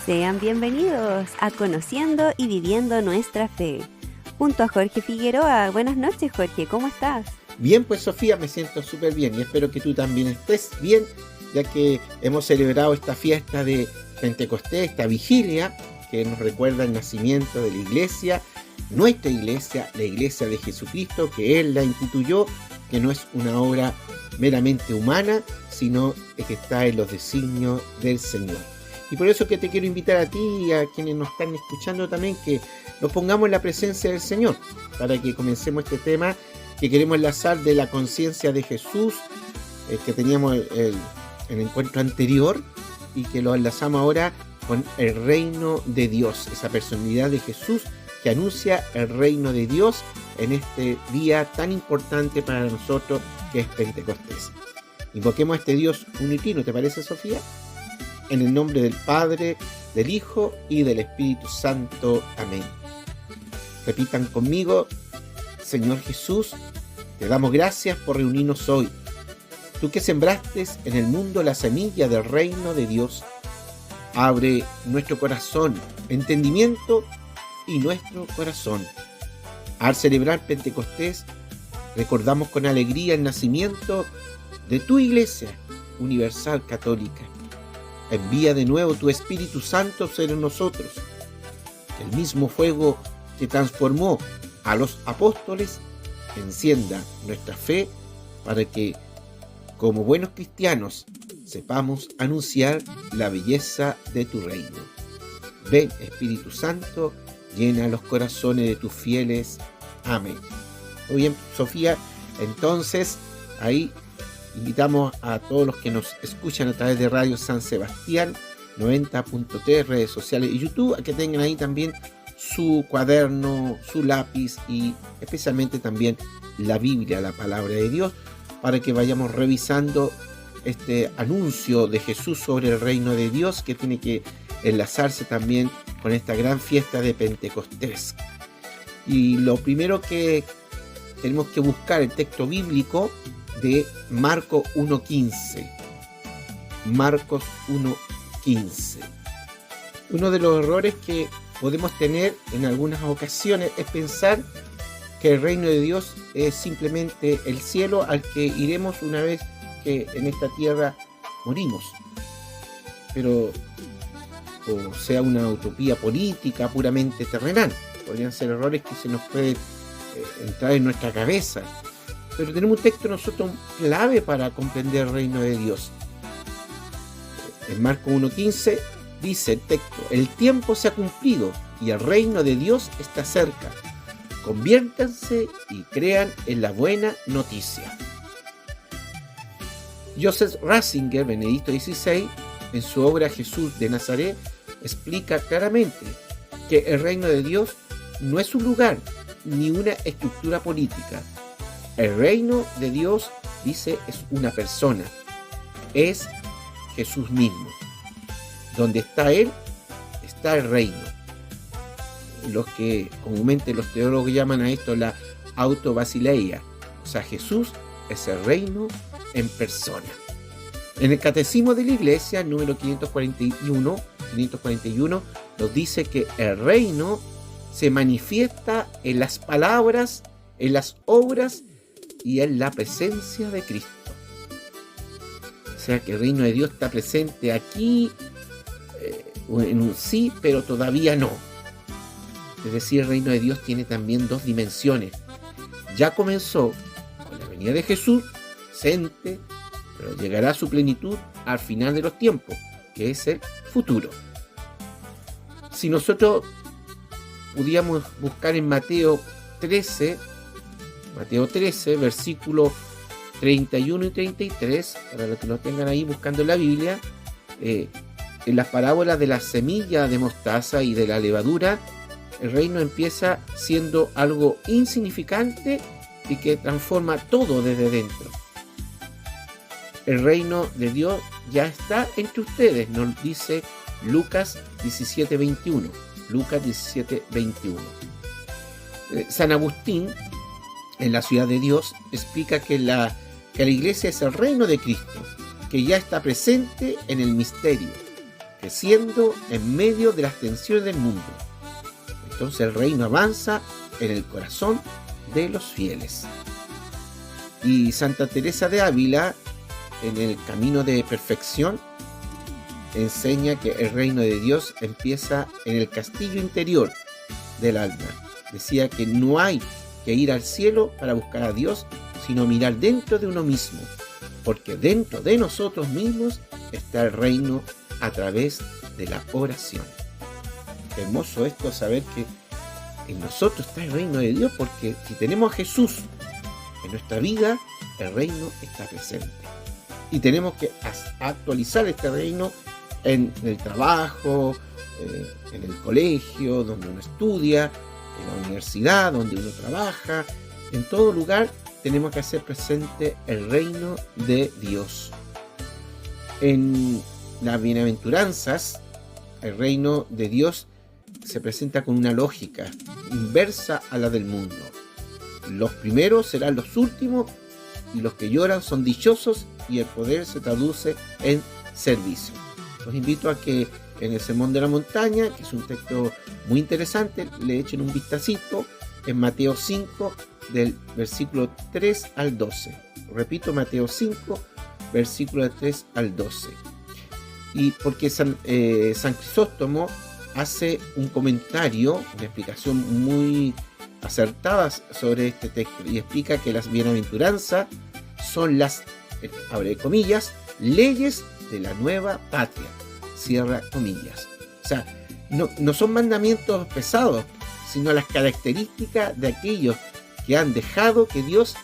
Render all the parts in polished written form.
Sean bienvenidos a Conociendo y Viviendo Nuestra Fe, junto a Jorge Figueroa. Buenas noches, Jorge, ¿cómo estás? Bien, pues Sofía, me siento súper bien y espero que tú también estés bien, ya que hemos celebrado esta fiesta de Pentecostés, esta vigilia que nos recuerda el nacimiento de la iglesia, nuestra iglesia, la iglesia de Jesucristo, que Él la instituyó, que no es una obra meramente humana, sino que está en los designios del Señor. Y por eso que te quiero invitar a ti y a quienes nos están escuchando también, que nos pongamos en la presencia del Señor, para que comencemos este tema que queremos enlazar de la conciencia de Jesús, que teníamos el encuentro anterior, y que lo enlazamos ahora con el reino de Dios, esa personalidad de Jesús que anuncia el reino de Dios en este día tan importante para nosotros que es Pentecostés. Invoquemos a este Dios unitino, ¿te parece, Sofía? En el nombre del Padre, del Hijo y del Espíritu Santo. Amén. Repitan conmigo: Señor Jesús, te damos gracias por reunirnos hoy. Tú que sembraste en el mundo la semilla del reino de Dios, abre nuestro corazón, entendimiento y nuestro corazón. Al celebrar Pentecostés, recordamos con alegría el nacimiento de tu Iglesia Universal Católica. Envía de nuevo tu Espíritu Santo sobre nosotros. El mismo fuego que transformó a los apóstoles encienda nuestra fe para que, como buenos cristianos, sepamos anunciar la belleza de tu reino. Ven, Espíritu Santo, llena los corazones de tus fieles. Amén. Muy bien, Sofía, entonces ahí invitamos a todos los que nos escuchan a través de Radio San Sebastián 90.3, redes sociales y YouTube, a que tengan ahí también su cuaderno, su lápiz y especialmente también la Biblia, la palabra de Dios, para que vayamos revisando este anuncio de Jesús sobre el reino de Dios, que tiene que enlazarse también con esta gran fiesta de Pentecostés. Y lo primero que tenemos que buscar el texto bíblico de Marcos 1.15. Marcos 1.15. Uno de los errores que podemos tener en algunas ocasiones es pensar que el reino de Dios es simplemente el cielo al que iremos una vez que en esta tierra morimos. Pero o sea una utopía política puramente terrenal. Podrían ser errores que se nos pueden entrar en nuestra cabeza. Pero tenemos un texto nosotros clave para comprender el reino de Dios. En Marcos 1.15 dice el texto: el tiempo se ha cumplido y el reino de Dios está cerca. Conviértanse y crean en la buena noticia. Joseph Ratzinger, Benedicto XVI, en su obra Jesús de Nazaret, explica claramente que el reino de Dios no es un lugar ni una estructura política. El reino de Dios, dice, es una persona. Es Jesús mismo. Donde está Él, está el reino. Los que comúnmente los teólogos llaman a esto la autobasileia. O sea, Jesús es el reino en persona. En el Catecismo de la Iglesia, número 541, nos dice que el reino se manifiesta en las palabras, en las obras y en la presencia de Cristo. O sea que el reino de Dios está presente aquí, en un sí, pero todavía no. Es decir, el reino de Dios tiene también dos dimensiones. Ya comenzó con la venida de Jesús, presente, pero llegará a su plenitud al final de los tiempos, que es el futuro. Si nosotros pudiéramos buscar en Mateo 13, versículos 31 y 33, para los que lo tengan ahí buscando en la Biblia, en las parábolas de la semilla de mostaza y de la levadura, el reino empieza siendo algo insignificante y que transforma todo desde dentro. El reino de Dios ya está entre ustedes, nos dice Lucas 17:21. Lucas 17:21. San Agustín, en la Ciudad de Dios, explica que la iglesia es el reino de Cristo, que ya está presente en el misterio. creciendo en medio de las tensiones del mundo. Entonces el reino avanza en el corazón de los fieles. Y Santa Teresa de Ávila, en el camino de perfección, enseña que el reino de Dios empieza en el castillo interior del alma. Decía que no hay que ir al cielo para buscar a Dios, sino mirar dentro de uno mismo, porque dentro de nosotros mismos está el reino a través de la oración. Qué hermoso esto, saber que en nosotros está el reino de Dios, porque si tenemos a Jesús en nuestra vida, el reino está presente. Y tenemos que actualizar este reino en el trabajo, en el colegio, donde uno estudia, en la universidad, donde uno trabaja. En todo lugar tenemos que hacer presente el reino de Dios. En las bienaventuranzas, el reino de Dios se presenta con una lógica inversa a la del mundo. Los primeros serán los últimos, y los que lloran son dichosos, y el poder se traduce en servicio. Los invito a que en el Sermón de la Montaña, que es un texto muy interesante, le echen un vistacito en Mateo 5, del versículo 3 al 12. Repito, Mateo 5, versículo 3 al 12. Y porque San Crisóstomo hace un comentario, una explicación muy acertada sobre este texto, y explica que las bienaventuranzas son las, abre comillas, leyes de la nueva patria, cierra comillas. O sea, no son mandamientos pesados, sino las características de aquellos que han dejado que Dios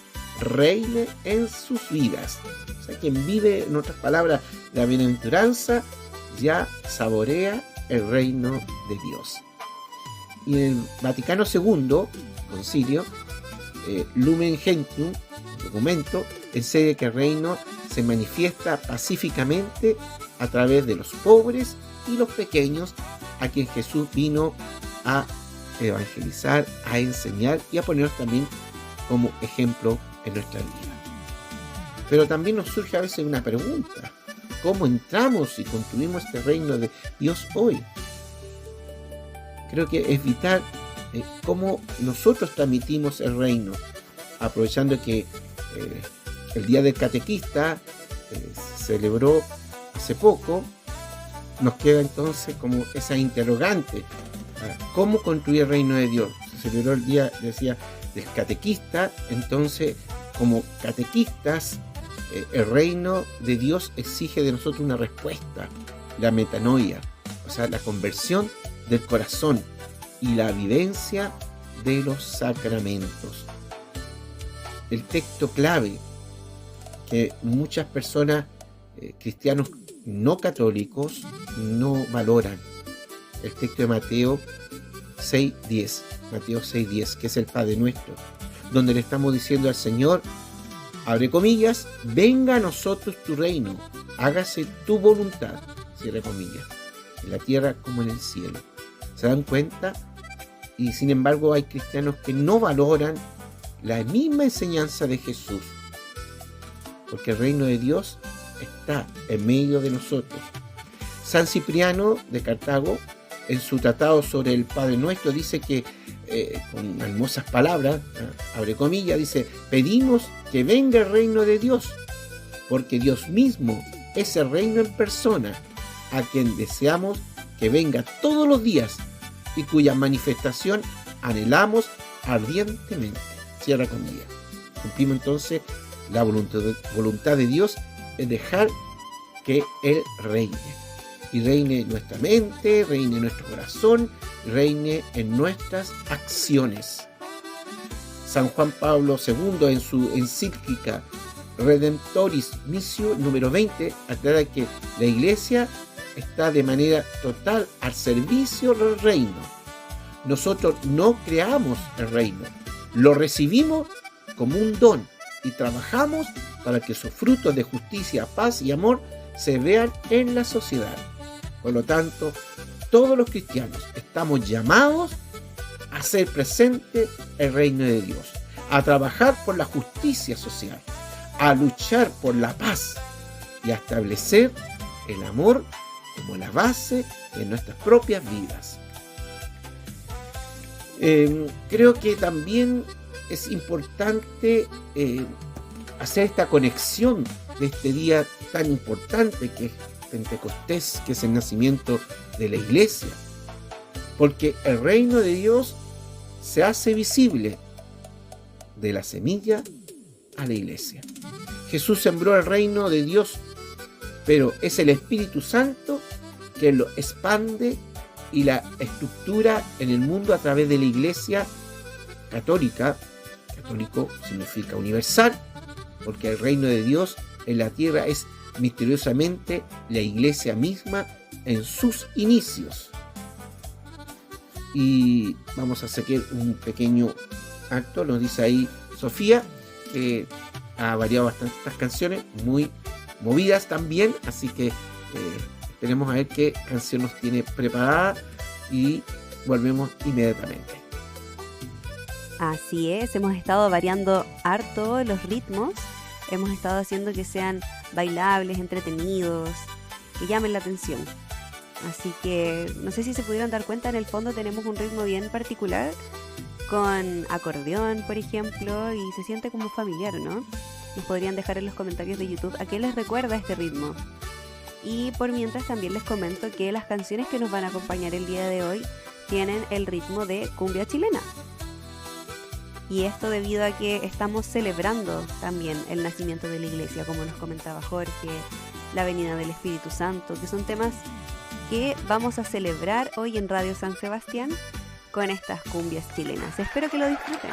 reine en sus vidas. O sea, quien vive, en otras palabras, la bienaventuranza, ya saborea el reino de Dios. Y en el Vaticano II, concilio, Lumen Gentium, documento, enseña que el reino se manifiesta pacíficamente a través de los pobres y los pequeños, a quien Jesús vino a evangelizar, a enseñar y a ponernos también como ejemplo en nuestra vida. Pero también nos surge a veces una pregunta: ¿cómo entramos y construimos este reino de Dios hoy? Creo que es vital cómo nosotros transmitimos el reino, aprovechando que el Día del Catequista se celebró hace poco. Nos queda entonces como esa interrogante: ¿cómo construir el reino de Dios? Se celebró el día, decía, del catequista. Entonces, como catequistas, el reino de Dios exige de nosotros una respuesta, la metanoia, o sea, la conversión del corazón y la vivencia de los sacramentos. El texto clave que muchas personas, cristianos no católicos, no valoran, el texto de Mateo 6:10, que es el Padre Nuestro, donde le estamos diciendo al Señor, abre comillas, venga a nosotros tu reino, hágase tu voluntad, cierre comillas, en la tierra como en el cielo. ¿Se dan cuenta? Y sin embargo hay cristianos que no valoran la misma enseñanza de Jesús, porque el reino de Dios está en medio de nosotros. San Cipriano de Cartago, en su tratado sobre el Padre Nuestro, dice que, con hermosas palabras, abre comillas, dice, pedimos que venga el reino de Dios, porque Dios mismo es el reino en persona, a quien deseamos que venga todos los días y cuya manifestación anhelamos ardientemente. Cierra comillas. Cumplimos entonces la voluntad de Dios, es dejar que Él reine. Y reine en nuestra mente, reine en nuestro corazón, reine en nuestras acciones. San Juan Pablo II, en su encíclica Redemptoris Missio número 20, aclara que la Iglesia está de manera total al servicio del reino. Nosotros no creamos el reino, lo recibimos como un don y trabajamos para que sus frutos de justicia, paz y amor se vean en la sociedad. Por lo tanto, todos los cristianos estamos llamados a hacer presente el reino de Dios, a trabajar por la justicia social, a luchar por la paz y a establecer el amor como la base de nuestras propias vidas. Creo que también es importante hacer esta conexión de este día tan importante que es Pentecostés, que es el nacimiento de la iglesia, porque el reino de Dios se hace visible de la semilla a la iglesia. Jesús sembró el reino de Dios, pero es el Espíritu Santo que lo expande y la estructura en el mundo a través de la iglesia católica. Católico significa universal, porque el reino de Dios en la tierra es misteriosamente la iglesia misma en sus inicios. Y vamos a seguir un pequeño acto, nos dice ahí Sofía, que ha variado bastante estas canciones, muy movidas también, así que esperemos a ver qué canción nos tiene preparada y volvemos inmediatamente. Así es, hemos estado variando harto los ritmos, hemos estado haciendo que sean bailables, entretenidos, que llamen la atención. Así que no sé si se pudieron dar cuenta, en el fondo tenemos un ritmo bien particular, con acordeón, por ejemplo, y se siente como familiar, ¿no? Nos podrían dejar en los comentarios de YouTube a qué les recuerda este ritmo. Y por mientras también les comento que las canciones que nos van a acompañar el día de hoy tienen el ritmo de cumbia chilena. Y esto debido a que estamos celebrando también el nacimiento de la iglesia, como nos comentaba Jorge, la venida del Espíritu Santo, que son temas que vamos a celebrar hoy en Radio San Sebastián con estas cumbias chilenas. Espero que lo disfruten.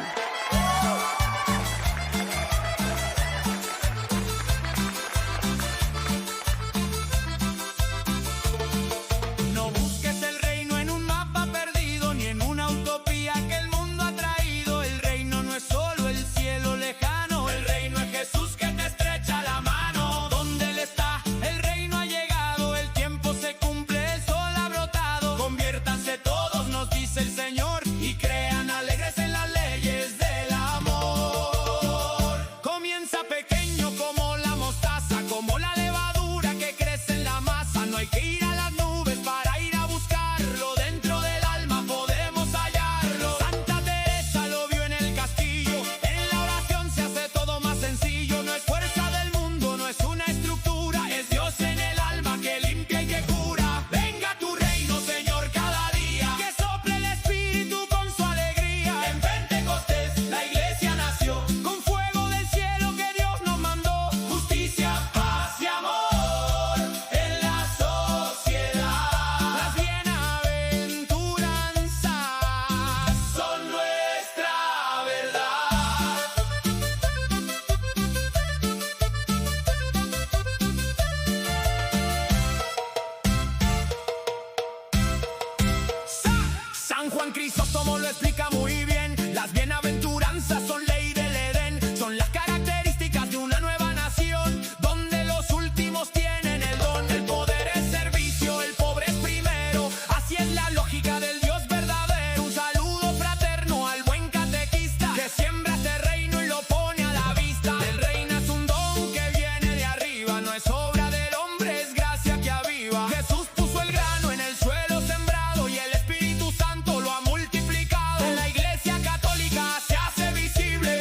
Católica se hace visible.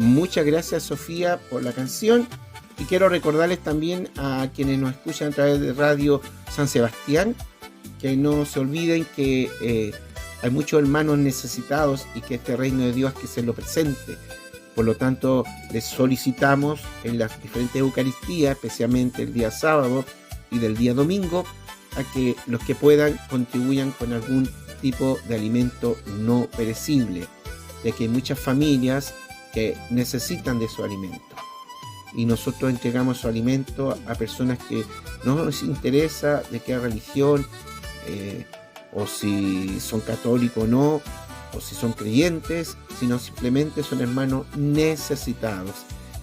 muchas gracias, Sofía, por la canción. Y quiero recordarles también a quienes nos escuchan a través de Radio San Sebastián que no se olviden que hay muchos hermanos necesitados y que este reino de Dios que se lo presente. Por lo tanto, les solicitamos en las diferentes Eucaristías, especialmente el día sábado y del día domingo, a que los que puedan contribuyan con algún tipo de alimento no perecible, ya que hay muchas familias que necesitan de su alimento. Y nosotros entregamos su alimento a personas que no nos interesa de qué religión, o si son católicos o no, o si son creyentes, sino simplemente son hermanos necesitados.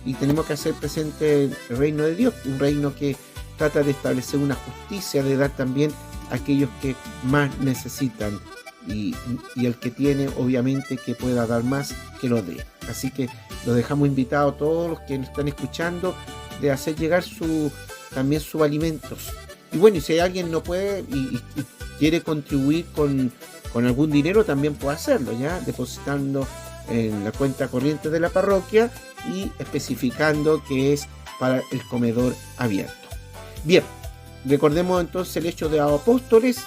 Y tenemos que hacer presente el reino de Dios, un reino que trata de establecer una justicia, de dar también a aquellos que más necesitan, y el que tiene, obviamente, que pueda dar más, que lo dé. Así que los dejamos invitados a todos los que nos están escuchando de hacer llegar también sus alimentos. Y bueno, y si hay alguien no puede y quiere contribuir con algún dinero, también puede hacerlo, ya depositando en la cuenta corriente de la parroquia y especificando que es para el comedor abierto. Bien, recordemos entonces el Hechos de los Apóstoles.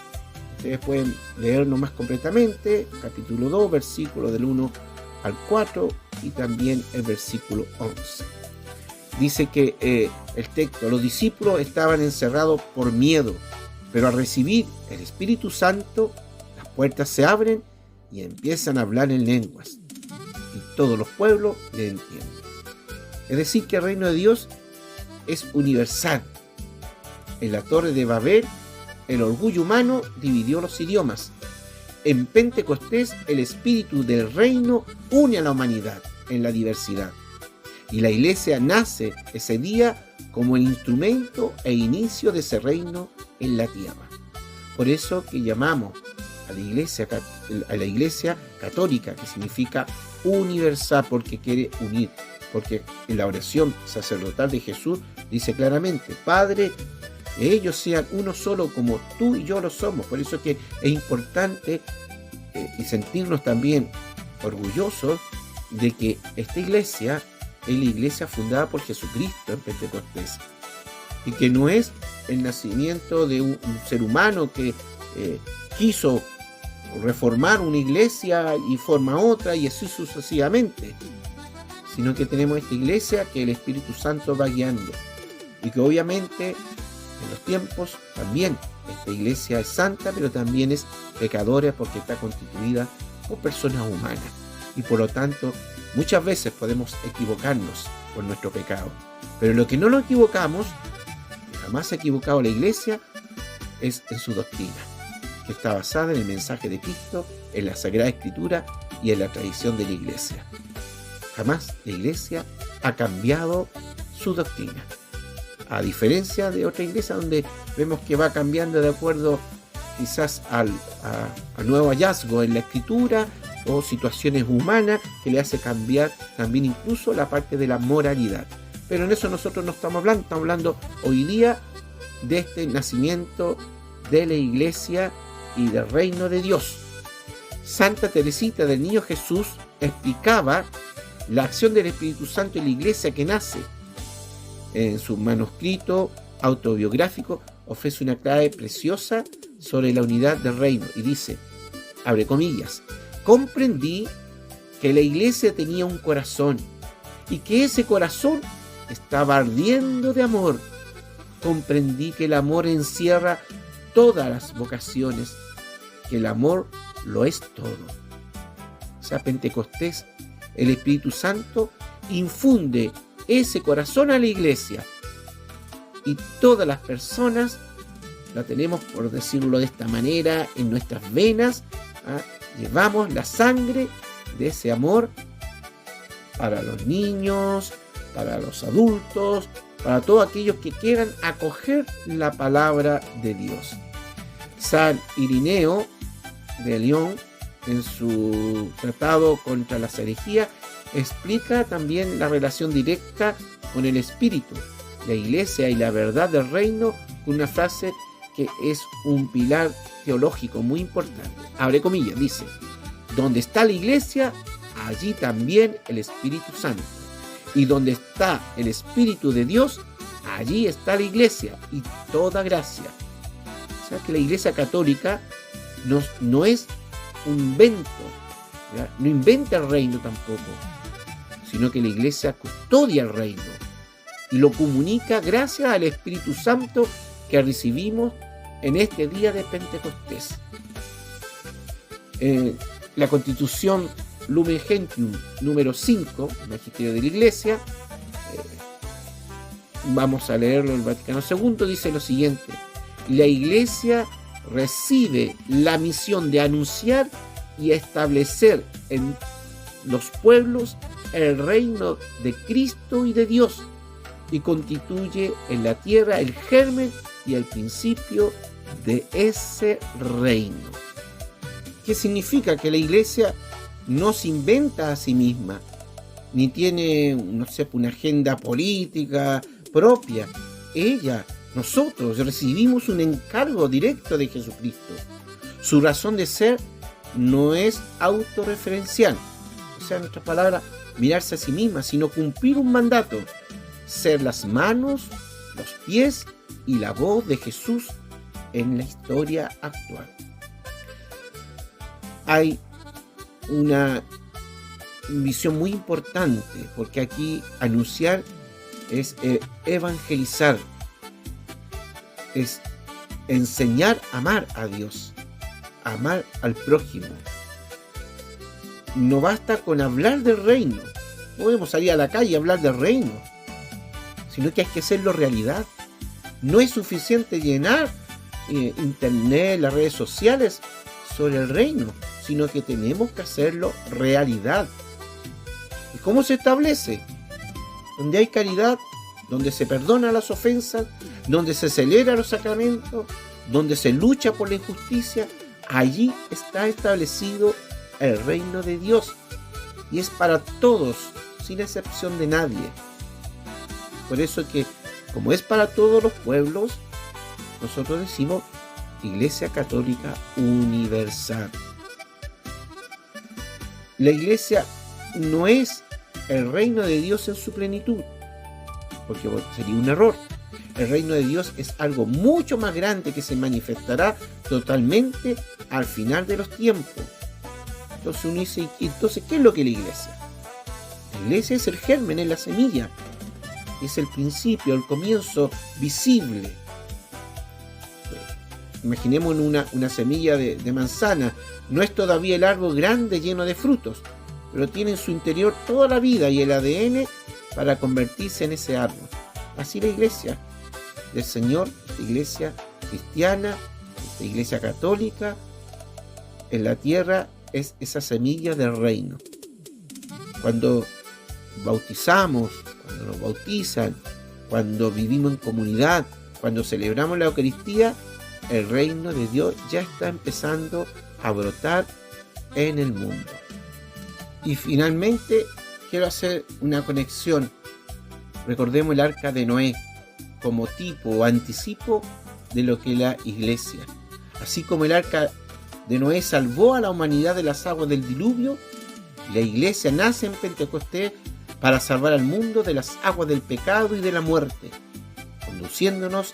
Ustedes pueden leerlo más completamente, capítulo 2, versículo del 1 al 4 y también el versículo 11. Dice que el texto, los discípulos estaban encerrados por miedo, pero al recibir el Espíritu Santo, las puertas se abren y empiezan a hablar en lenguas, y todos los pueblos le entienden. Es decir, que el reino de Dios es universal. En la Torre de Babel, el orgullo humano dividió los idiomas. En Pentecostés, el espíritu del reino une a la humanidad en la diversidad. Y la iglesia nace ese día como el instrumento e inicio de ese reino en la tierra. Por eso que llamamos a la iglesia católica, que significa universal, porque quiere unir. Porque en la oración sacerdotal de Jesús dice claramente: Padre, que ellos sean uno solo como tú y yo lo somos. Por eso que es importante y sentirnos también orgullosos de que esta iglesia es la iglesia fundada por Jesucristo en Pentecostés, y que no es el nacimiento de un ser humano que quiso reformar una iglesia y forma otra y así sucesivamente, sino que tenemos esta iglesia que el Espíritu Santo va guiando, y que obviamente en los tiempos también esta iglesia es santa, pero también es pecadora, porque está constituida por personas humanas, y por lo tanto muchas veces podemos equivocarnos por nuestro pecado. Pero lo que no nos equivocamos, que jamás se ha equivocado la iglesia, es en su doctrina, que está basada en el mensaje de Cristo, en la Sagrada Escritura y en la tradición de la iglesia. Jamás la iglesia ha cambiado su doctrina, a diferencia de otra iglesia donde vemos que va cambiando de acuerdo quizás al nuevo hallazgo en la Escritura o situaciones humanas que le hace cambiar también incluso la parte de la moralidad. Pero en eso nosotros no estamos hablando hoy día de este nacimiento de la iglesia y del reino de Dios. Santa Teresita del Niño Jesús explicaba la acción del Espíritu Santo en la iglesia que nace. En su manuscrito autobiográfico ofrece una clave preciosa sobre la unidad del reino y dice, abre comillas: comprendí que la iglesia tenía un corazón y que ese corazón estaba ardiendo de amor. Comprendí que el amor encierra todas las vocaciones, que el amor lo es todo. O sea, Pentecostés, el Espíritu Santo infunde ese corazón a la iglesia, y todas las personas la tenemos, por decirlo de esta manera, en nuestras venas. Llevamos la sangre de ese amor para los niños, para los adultos, para todos aquellos que quieran acoger la palabra de Dios. San Irineo de León, en su tratado contra las herejías, explica también la relación directa con el Espíritu, la iglesia y la verdad del reino, con una frase que es un pilar teológico muy importante. Abre comillas, dice: donde está la iglesia, allí también el Espíritu Santo. Y donde está el Espíritu de Dios, allí está la iglesia y toda gracia. O sea que la Iglesia Católica no es un invento, ¿ya? No inventa el reino tampoco, sino que la Iglesia custodia el reino y lo comunica gracias al Espíritu Santo que recibimos en este día de Pentecostés. La Constitución Lumen Gentium número 5, Magisterio de la Iglesia, vamos a leerlo, el Vaticano II dice lo siguiente: la Iglesia recibe la misión de anunciar y establecer en los pueblos el reino de Cristo y de Dios, y constituye en la tierra el germen y el principio de ese reino. ¿Qué significa? Que la Iglesia no se inventa a sí misma, ni tiene, una agenda política propia. Nosotros recibimos un encargo directo de Jesucristo. Su razón de ser no es autorreferencial, o sea, en otras palabras, mirarse a sí misma, sino cumplir un mandato: ser las manos, los pies y la voz de Jesús en la historia actual. Hay una visión muy importante, porque aquí anunciar es evangelizar, es enseñar a amar a Dios, amar al prójimo. No basta con hablar del reino, no podemos salir a la calle y hablar del reino, sino que hay que hacerlo realidad. No es suficiente llenar internet, las redes sociales sobre el reino, sino que tenemos que hacerlo realidad. ¿Y cómo se establece? Donde hay caridad, donde se perdonan las ofensas, donde se celebran los sacramentos, donde se lucha por la injusticia, allí está establecido el reino de Dios, y es para todos, sin excepción de nadie. Por eso que, como es para todos los pueblos, nosotros decimos Iglesia Católica Universal. La Iglesia no es el reino de Dios en su plenitud, porque sería un error. El reino de Dios es algo mucho más grande que se manifestará totalmente al final de los tiempos. Entonces uno dice, entonces, ¿qué es lo que es la Iglesia? La Iglesia es el germen, es la semilla, es el principio, el comienzo visible. Imaginemos una semilla de manzana. No es todavía el árbol grande lleno de frutos, pero tiene en su interior toda la vida y el ADN para convertirse en ese árbol. Así la Iglesia del Señor, esta Iglesia cristiana, esta Iglesia católica, en la tierra es esa semilla del reino. Cuando bautizamos, cuando nos bautizan, cuando vivimos en comunidad, cuando celebramos la Eucaristía, el reino de Dios ya está empezando a brotar en el mundo. Y finalmente quiero hacer una conexión. Recordemos el arca de Noé como tipo o anticipo de lo que es la Iglesia. Así como el arca de Noé salvó a la humanidad de las aguas del diluvio, la Iglesia nace en Pentecostés para salvar al mundo de las aguas del pecado y de la muerte, conduciéndonos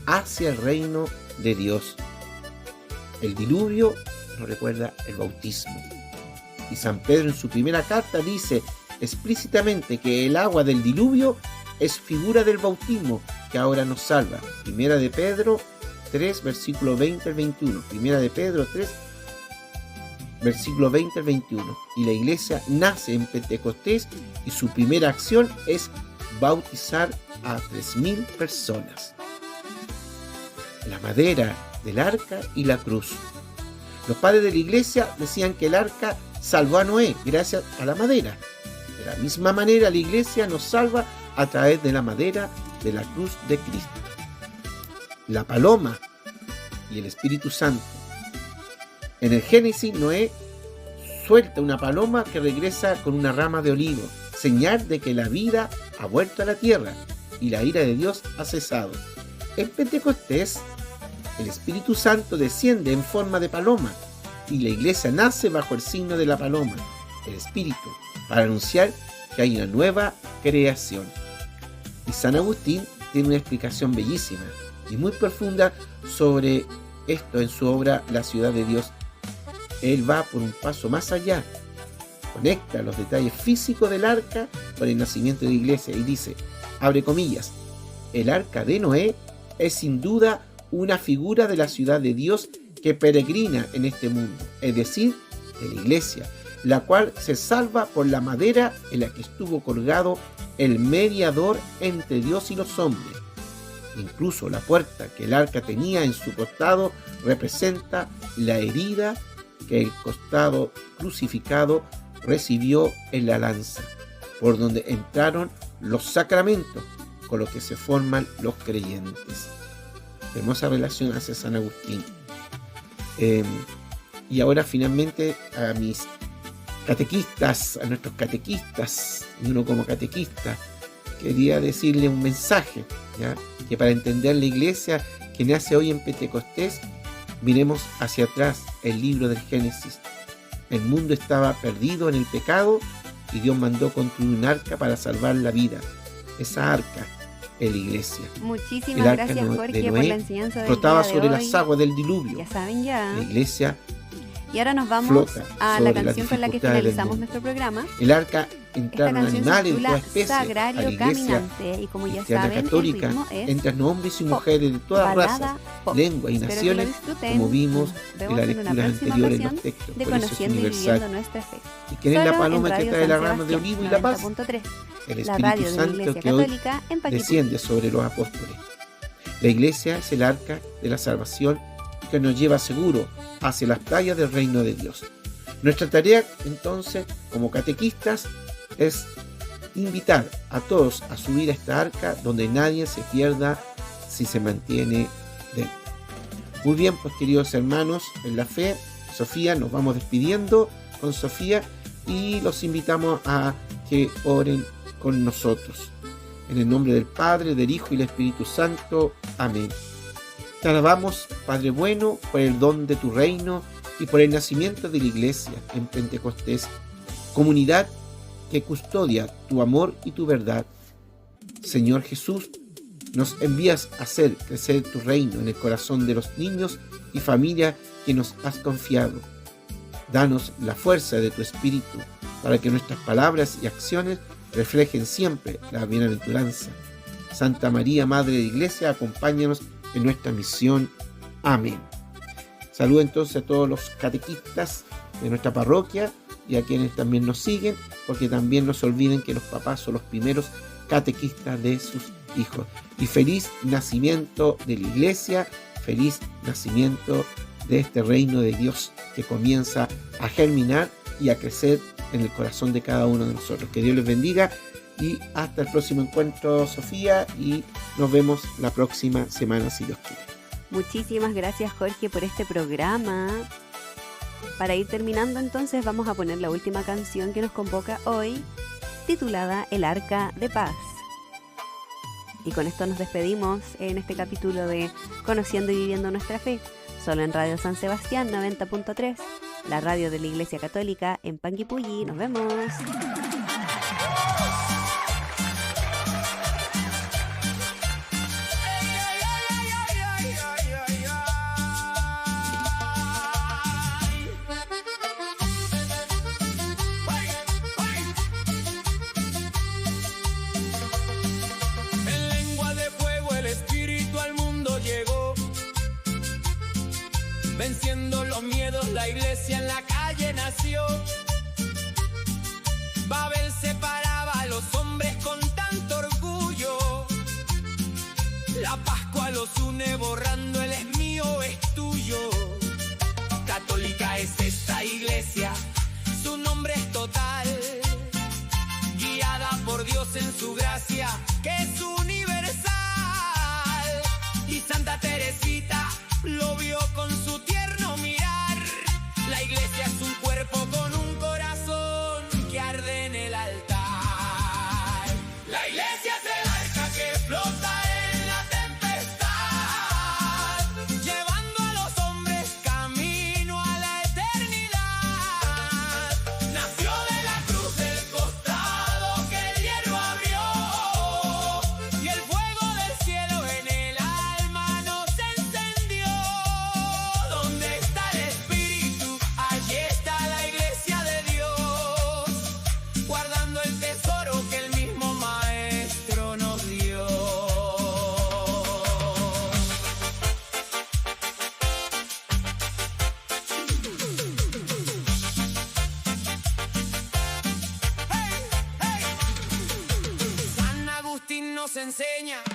hacia el reino de Dios. El diluvio nos recuerda el bautismo. Y San Pedro en su primera carta dice explícitamente que el agua del diluvio es figura del bautismo que ahora nos salva. Primera de Pedro 3, versículo 20 al 21. Primera de Pedro 3, versículo 20 al 21. Y la Iglesia nace en Pentecostés y su primera acción es bautizar a 3.000 personas. La madera del arca y la cruz. Los padres de la Iglesia decían que el arca salvó a Noé gracias a la madera. De la misma manera la Iglesia nos salva a través de la madera de la cruz de Cristo. La paloma y el Espíritu Santo. En el Génesis, Noé suelta una paloma que regresa con una rama de olivo, señal de que la vida ha vuelto a la tierra y la ira de Dios ha cesado. En Pentecostés, el Espíritu Santo desciende en forma de paloma y la Iglesia nace bajo el signo de la paloma, el Espíritu, para anunciar que hay una nueva creación. Y San Agustín tiene una explicación bellísima y muy profunda sobre esto en su obra La ciudad de Dios. Él va por un paso más allá, conecta los detalles físicos del arca con el nacimiento de la iglesia y dice, abre comillas, el arca de Noé es sin duda una figura de la ciudad de Dios que peregrina en este mundo, es decir, de la iglesia, la cual se salva por la madera en la que estuvo colgado el mediador entre Dios y los hombres. Incluso la puerta que el arca tenía en su costado representa la herida que el costado crucificado recibió en la lanza, por donde entraron los sacramentos con los que se forman los creyentes. Hermosa relación hace San Agustín. Y ahora finalmente a mis catequistas, a nuestros catequistas, y uno como catequista, quería decirle un mensaje, ¿ya? Que para entender la iglesia que nace hoy en Pentecostés, miremos hacia atrás el libro del Génesis. El mundo estaba perdido en el pecado y Dios mandó construir un arca para salvar la vida. Esa arca es la iglesia. Muchísimas gracias, Jorge, por la enseñanza del flotaba día de sobre hoy. las aguas del diluvio. Ya saben ya. La iglesia y ahora nos vamos flota a la sobre las canción con la que dificultades del finalizamos mundo. nuestro programa. El arca Esta entraron canción se animales de titula toda especie. A la Sagrario iglesia Caminante y como ya cristiana saben, el católica ritmo es entran hombres y pop, mujeres de todas balada razas, pop. lenguas y Espero que naciones, lo disfruten. como vimos Nos en vemos las en una lecturas próxima anteriores en ocasión los textos. de Por eso es Conociendo y universal. Viviendo Nuestra Fe. ¿Y quién es la Solo paloma en que Radio trae la San rama de Sebastián, olivo y la paz? 90.3, El la radio Espíritu de la Santo Iglesia que hoy Católica en Paquipulli. desciende sobre los apóstoles. La iglesia es el arca de la salvación que nos lleva seguro hacia las playas del reino de Dios. Nuestra tarea entonces como catequistas es invitar a todos a subir a esta arca donde nadie se pierda si se mantiene dentro. Muy bien, pues queridos hermanos en la fe, Sofía, nos vamos despidiendo con Sofía y los invitamos a que oren con nosotros. En el nombre del Padre, del Hijo y del Espíritu Santo. Amén. Te alabamos, Padre bueno, por el don de tu reino y por el nacimiento de la iglesia en Pentecostés, comunidad que custodia tu amor y tu verdad. Señor Jesús, nos envías a hacer crecer tu reino en el corazón de los niños y familia que nos has confiado. Danos la fuerza de tu Espíritu para que nuestras palabras y acciones reflejen siempre la bienaventuranza. Santa María, Madre de Iglesia, acompáñanos en nuestra misión. Amén. Saludo entonces a todos los catequistas de nuestra parroquia y a quienes también nos siguen, porque también no se olviden que los papás son los primeros catequistas de sus hijos. Y feliz nacimiento de la iglesia, feliz nacimiento de este reino de Dios que comienza a germinar y a crecer en el corazón de cada uno de nosotros. Que Dios les bendiga y hasta el próximo encuentro, Sofía, y nos vemos la próxima semana si Dios quiere. Muchísimas gracias, Jorge, por este programa. Para ir terminando entonces vamos a poner la última canción que nos convoca hoy, titulada El Arca de Paz. Y con esto nos despedimos en este capítulo de Conociendo y Viviendo Nuestra Fe, solo en Radio San Sebastián 90.3, la radio de la Iglesia Católica en Panguipulli. Nos vemos. Venciendo los miedos, la iglesia en la calle nació. Babel separaba a los hombres con tanto orgullo. La Pascua los une borrando el es mío, es tuyo. Católica es esta iglesia, su nombre es total. Guiada por Dios en su gracia, que es universal. Y Santa Teresita lo vio con su tierno mirar. La iglesia es un cuerpo con un corazón que arde en el altar. La iglesia es el arca que flota en la tempestad, llevando a los hombres camino a la eternidad. Nació de la cruz del costado enseña.